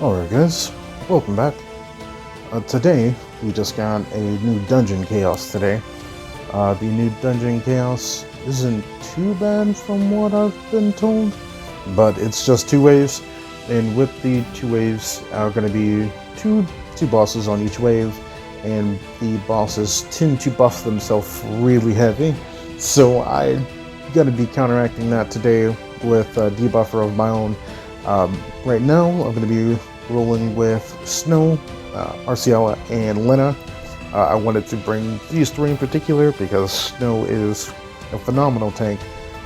Alright guys, welcome back. Today, we just got a new dungeon chaos today. The new dungeon chaos isn't too bad from what I've been told, but it's just two waves, and with the two waves are going to be two bosses on each wave, and the bosses tend to buff themselves really heavy, so I'm going to be counteracting that today with a debuffer of my own. Right now, I'm going to be rolling with Snow, Arciela, and Lena. I wanted to bring these three in particular because Snow is a phenomenal tank,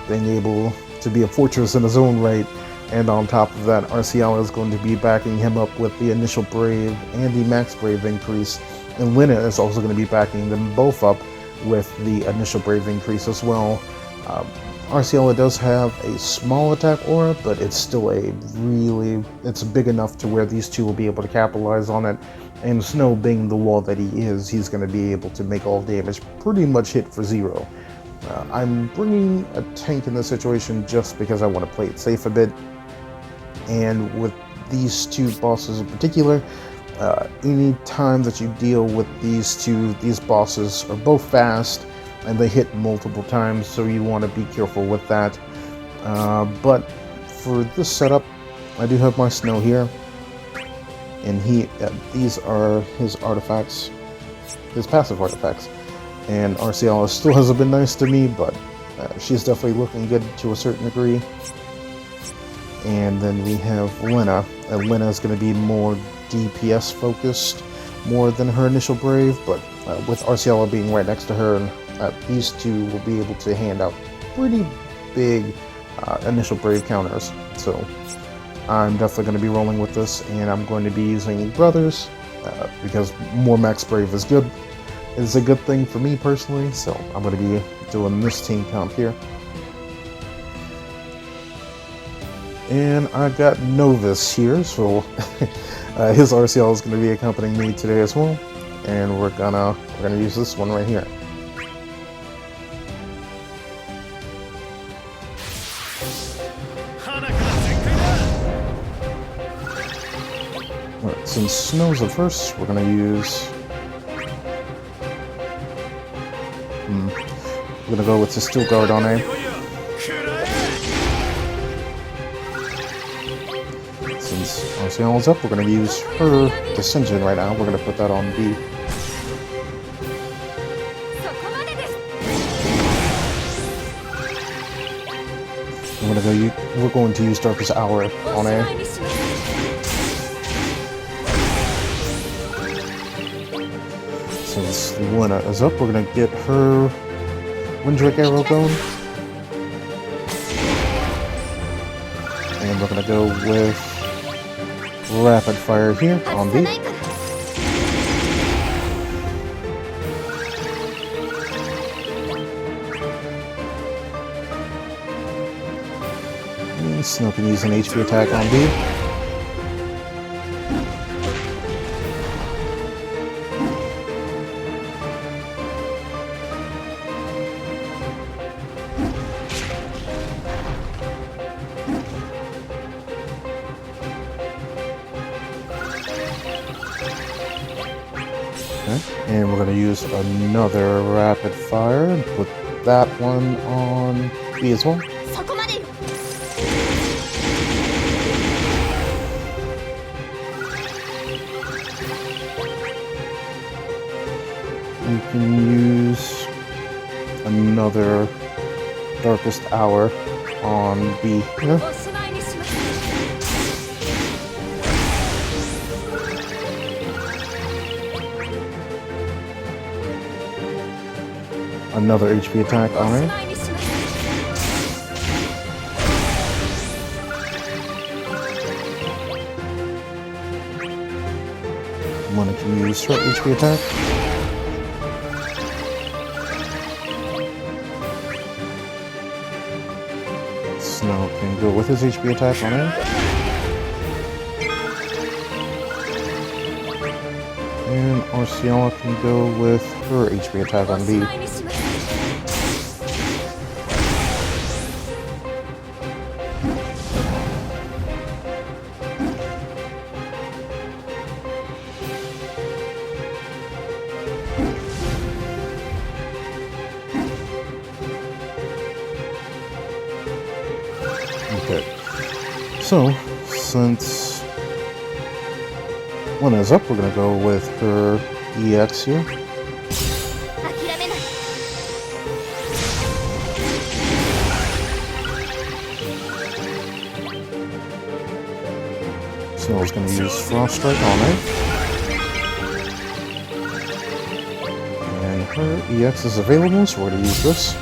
being able to be a fortress in his own right, and on top of that, Arciela is going to be backing him up with the initial Brave and the Max Brave increase, and Lena is also going to be backing them both up with the initial Brave increase as well. Arciela does have a small attack aura, but it's still it's big enough to where these two will be able to capitalize on it. And Snow, being the wall that he is, he's going to be able to make all damage pretty much hit for zero. I'm bringing a tank in this situation just because I want to play it safe a bit. And with these two bosses in particular, any time that you deal with these bosses are both fast, and they hit multiple times, so you want to be careful with that. But for this setup, I do have my Snow here, and these are his artifacts, his passive artifacts. And Arciela still hasn't been nice to me, but she's definitely looking good to a certain degree. And then we have Lena, and Lena is going to be more DPS focused, more than her initial Brave, but with Arciela being right next to her, and these two will be able to hand out pretty big initial Brave counters. So I'm definitely going to be rolling with this, and I'm going to be using Brothers because more Max Brave is good. It's a good thing for me personally, so I'm going to be doing this team comp here. And I got Novus here, so his Arciela is going to be accompanying me today as well, and we're gonna use this one right here. Alright, since Snow's the first, we're gonna use. We're gonna go with the Steel Guard on A. Since Arciela's up, we're gonna use her Dissension right now. We're gonna put that on B. We're going to use Darkest Hour on A. Since Lena is up, we're gonna get her Winddrake Arrow going. And we're gonna go with Rapid Fire here on B. And Snow can use an HP attack on B. And we're going to use another Rapid Fire and put that one on B as well. We can use another Darkest Hour on B here. Another HP attack on her. One can use her HP attack. Snow can go with his HP attack on her. And Arciela can go with her HP attack on B. So, since one is up, we're gonna go with her EX here. Snow's gonna use Frost Strike on it. And her EX is available, so we're gonna use this.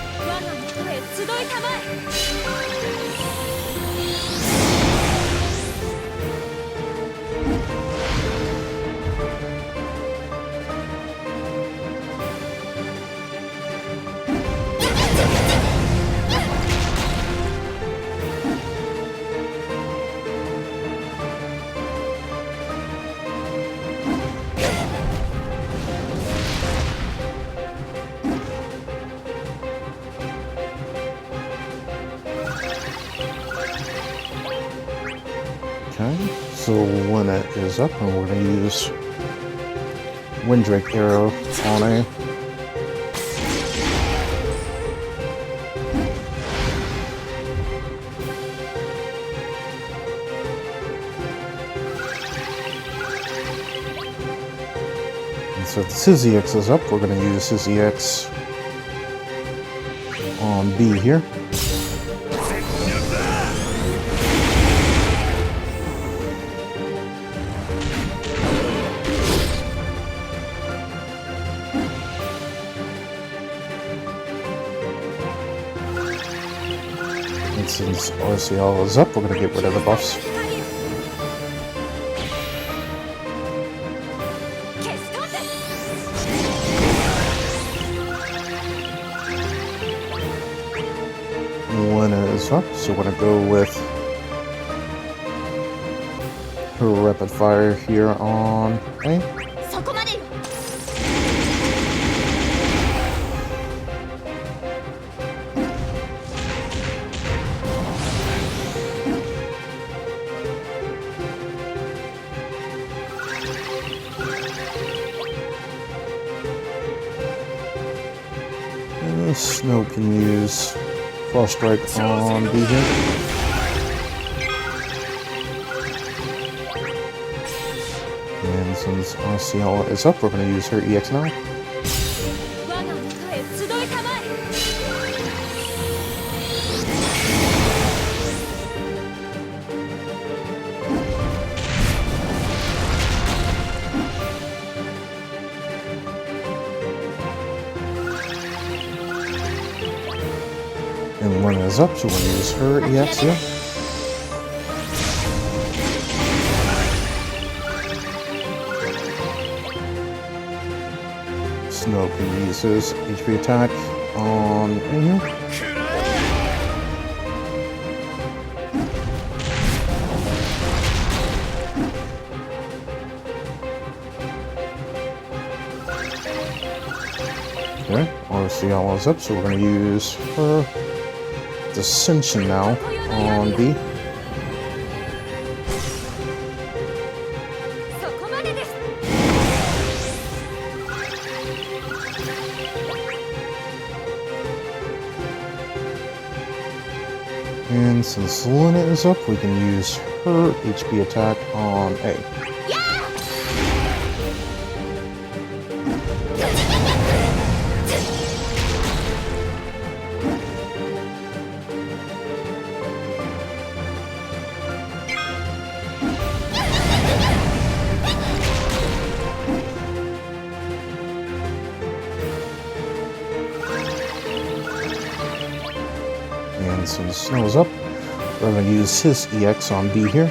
Okay, so when it is up, and we're going to use Winddrake Arrow on A. And so since his EX is up, we're going to use his EX on B here. And since Arciela is up, we're going to get rid of the buffs. One is up, so we're going to go with her Rapid Fire here on A. Snow can use Frost Strike on B here. And since Arciela is up, we're going to use her EX now. And one is up, so we'll use her EX here. Snow can use his HP attack on A here. Okay, Arciela is up, so we're going to use her Dissension now on B. And since Luna is up, we can use her HP attack on A. And since Snow is up, we're going to use his EX on B here.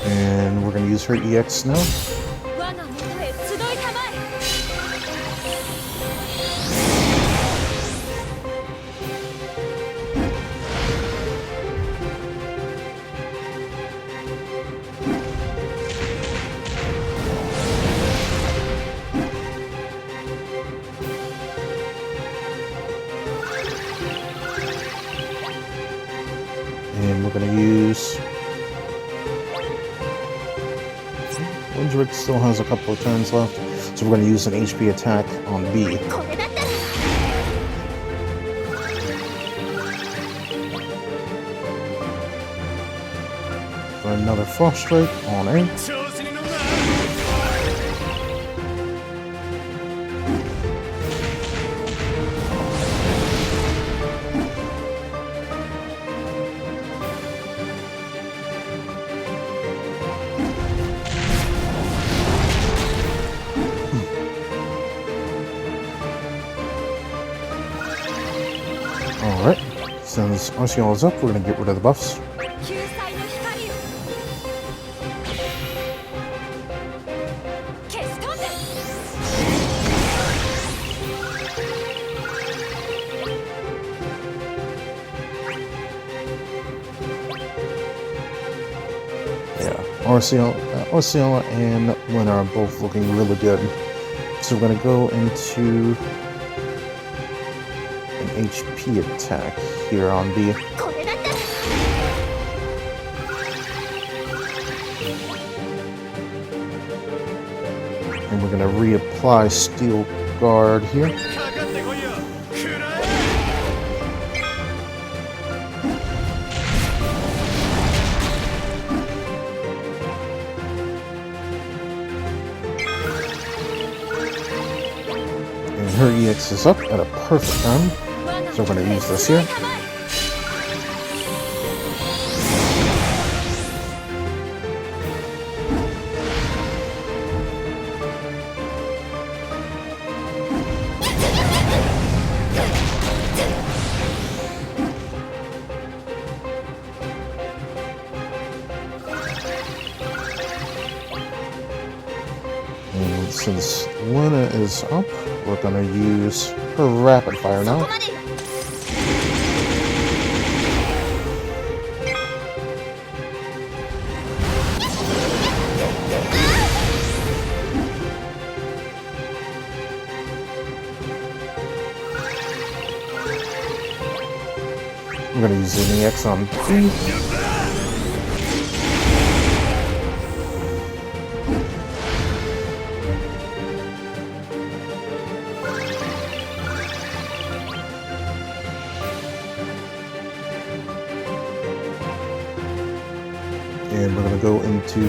And we're going to use her EX now. And we're going to use Vendrick still has a couple of turns left, so we're going to use an HP attack on B. For another Frost Strike on A. Alright, since Arciela is up, we're going to get rid of the buffs. Arciela and Luna are both looking really good. So we're going to go into an HP attack here on B. And we're going to reapply Steel Guard here. Her EX is up at a perfect time, so we're going to use this here. And since Luna is up, we're going to use her rapid fire now. We're going to use an EX on B. And we're going to go into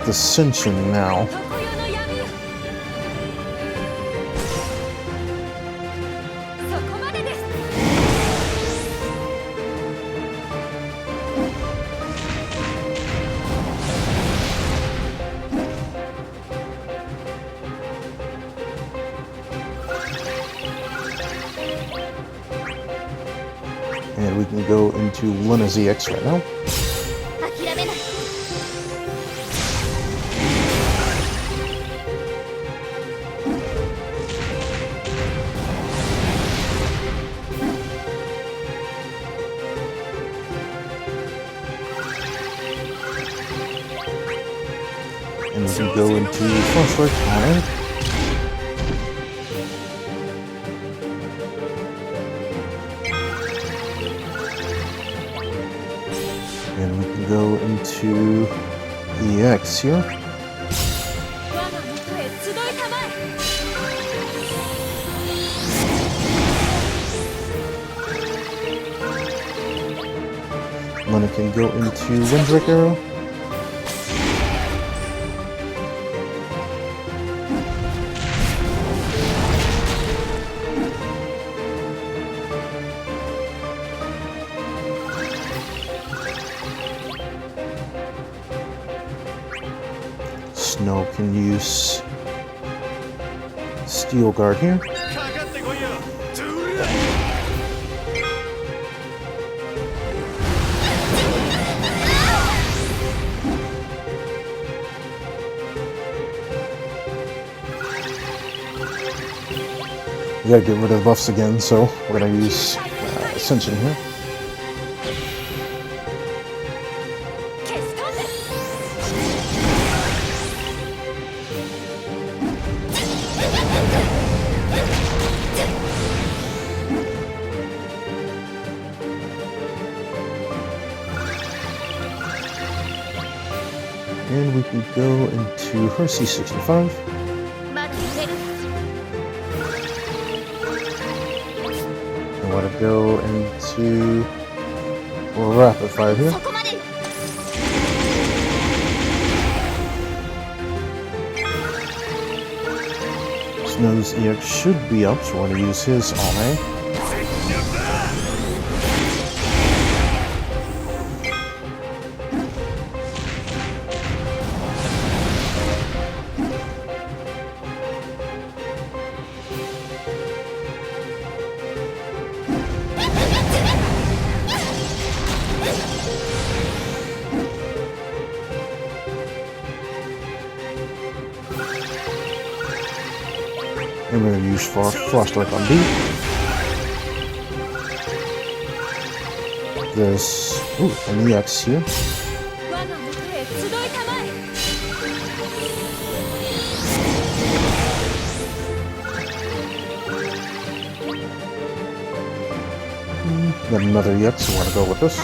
Dissension now. And we can go into Luna's EX right now. And we can go into Frost Strike on A. And we can go into EX here. Luna can go into Windbreak Arrow. Snow can use Steel Guard here. We gotta get rid of the buffs again, so we're gonna use Ascension here. And we can go into her C65. I want to go into rapid fire here. Snow's EX should be up, so we're going to use his Ame. And we're going to use Frost Strike on B. There's an EX here. Got another EX, so we're going to go with this.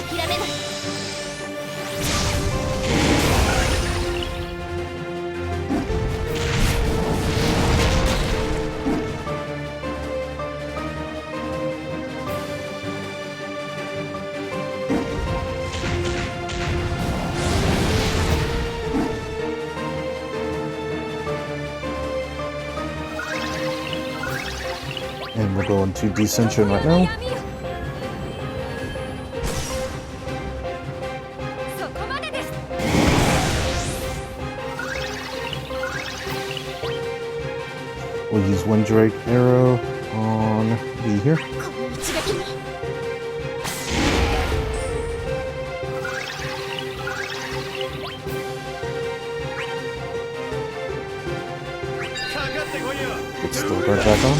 And we're going to Descension right now. We'll use Windrake Arrow on B here. Get still guard back on.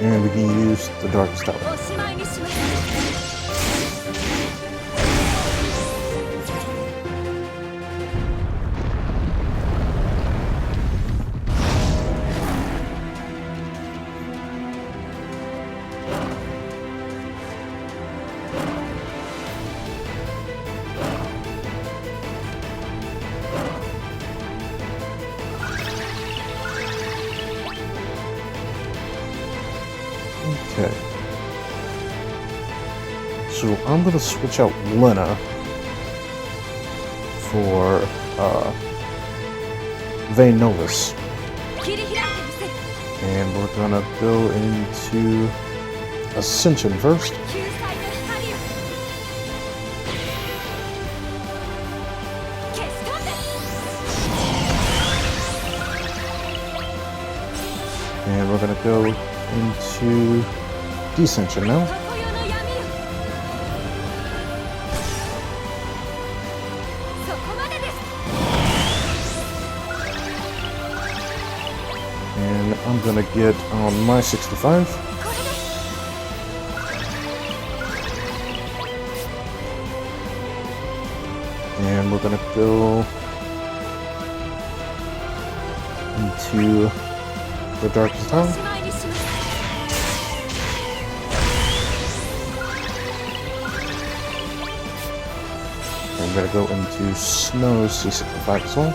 And we can use the Darkest Tower. Okay. So I'm going to switch out Lena for Vanye Novus. And we're going to go into Ascension first. And we're going to go into Descension now. And I'm gonna get on my 65. And we're gonna go into the Darkest Tower. I'm going to go into Snow's C65 as well.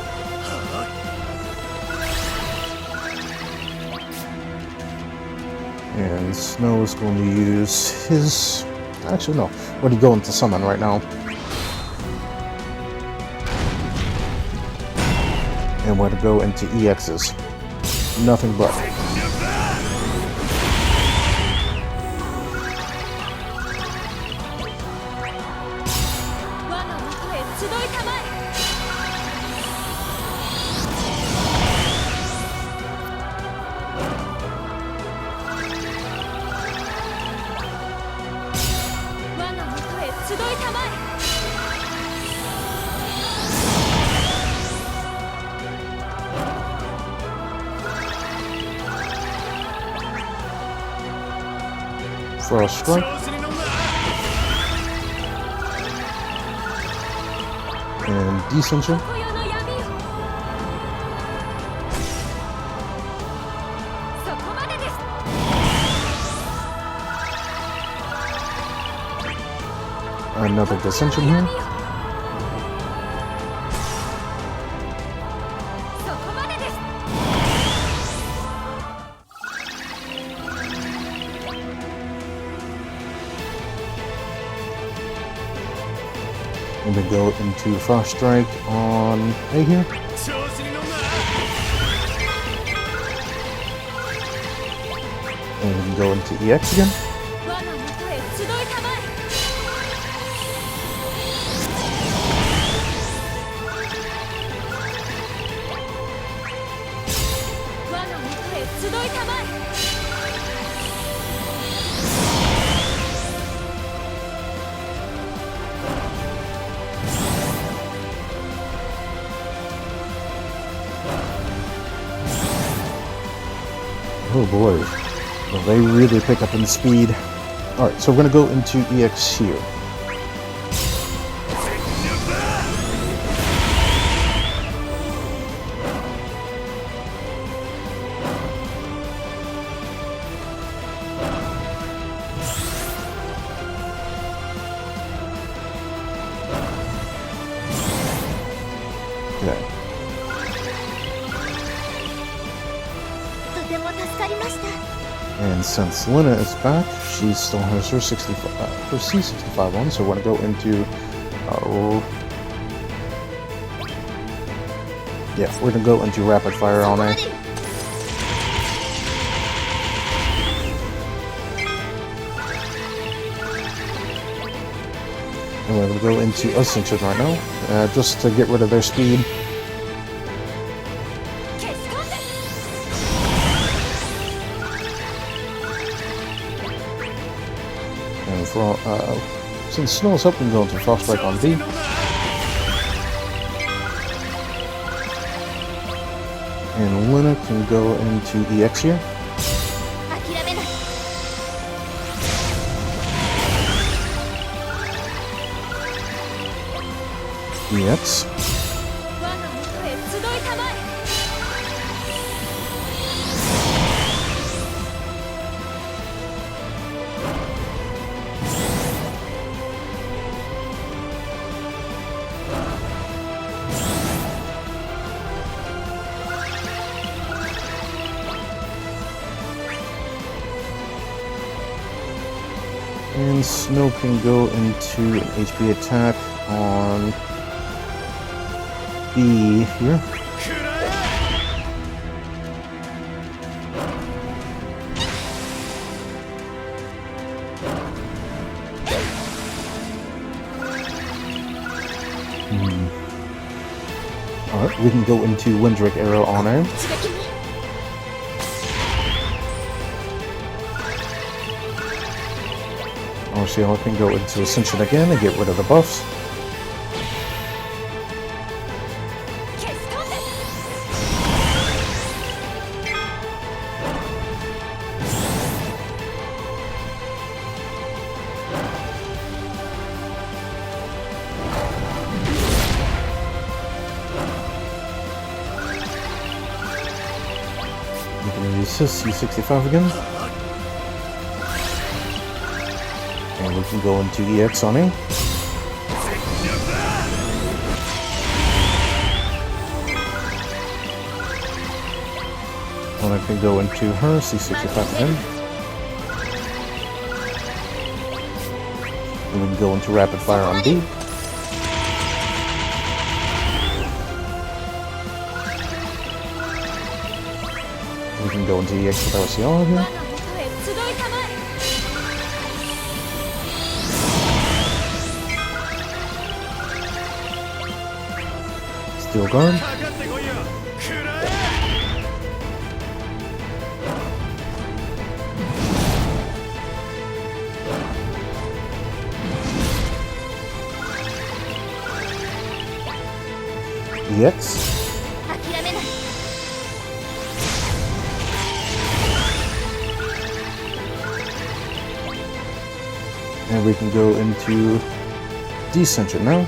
And Snow is going to use his... Actually, no. We're going to go into Summon right now. And we're going to go into EXs. Nothing but. Frost Strike. And Descension. another dissension here. And we go into Frost Strike on A here. And we can go into EX again. Oh boy, well, they really pick up in speed. Alright, so we're going to go into EX here. Okay. And since Lena is back, she still has her 65, her C65 on, so we're going to go into, yeah, we're going to go into Rapid Fire on A. And we're going to go into Ascension right now, just to get rid of their speed. And for, since Snow is up, we can go into Frostbite on B. And Lena can go into EX here. EX. And Snow can go into an HP attack on B here. Alright, we can go into Windrick Arrow on A. Arciela can go into Ascension again and get rid of the buffs. We can use his C65 again. And we can go into EX on A. And I can go into her C65 again. And we can go into Rapid Fire on B. We can go into EX with Arciela here. Steel Guard. EX. And we can go into Descension now.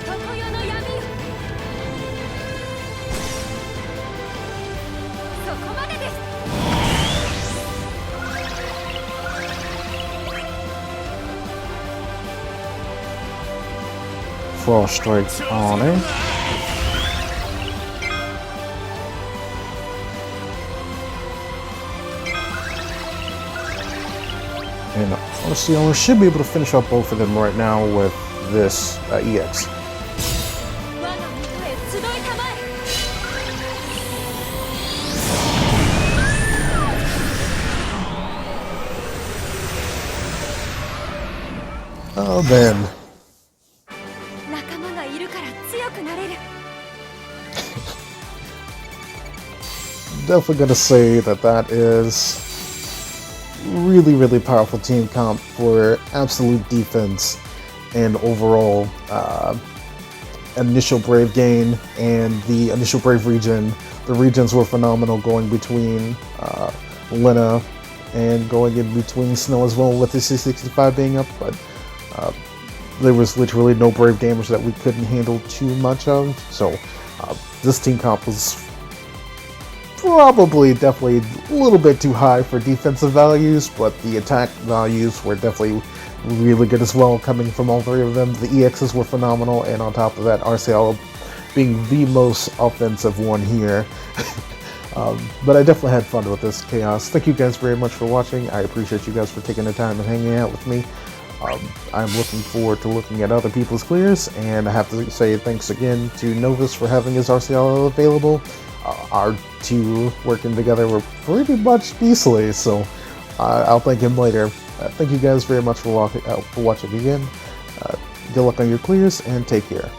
Frost Strike on, eh? And Arciela should be able to finish up both of them right now with this EX. Oh, man. Definitely gonna say that that is really powerful team comp for absolute defense and overall initial Brave gain and the initial Brave region. The regions were phenomenal, going between Lena and going in between Snow as well, with the C65 being up, but there was literally no Brave damage that we couldn't handle too much of, so this team comp was definitely a little bit too high for defensive values, but the attack values were definitely really good as well, coming from all three of them. The EXs were phenomenal, and on top of that, Arciela being the most offensive one here. But I definitely had fun with this Chaos. Thank you guys very much for watching. I appreciate you guys for taking the time and hanging out with me. I'm looking forward to looking at other people's clears, and I have to say thanks again to Novus for having his Arciela available. Our two working together were pretty much beastly, so I'll thank him later. Thank you guys very much for watching again. Good luck on your clears, and take care.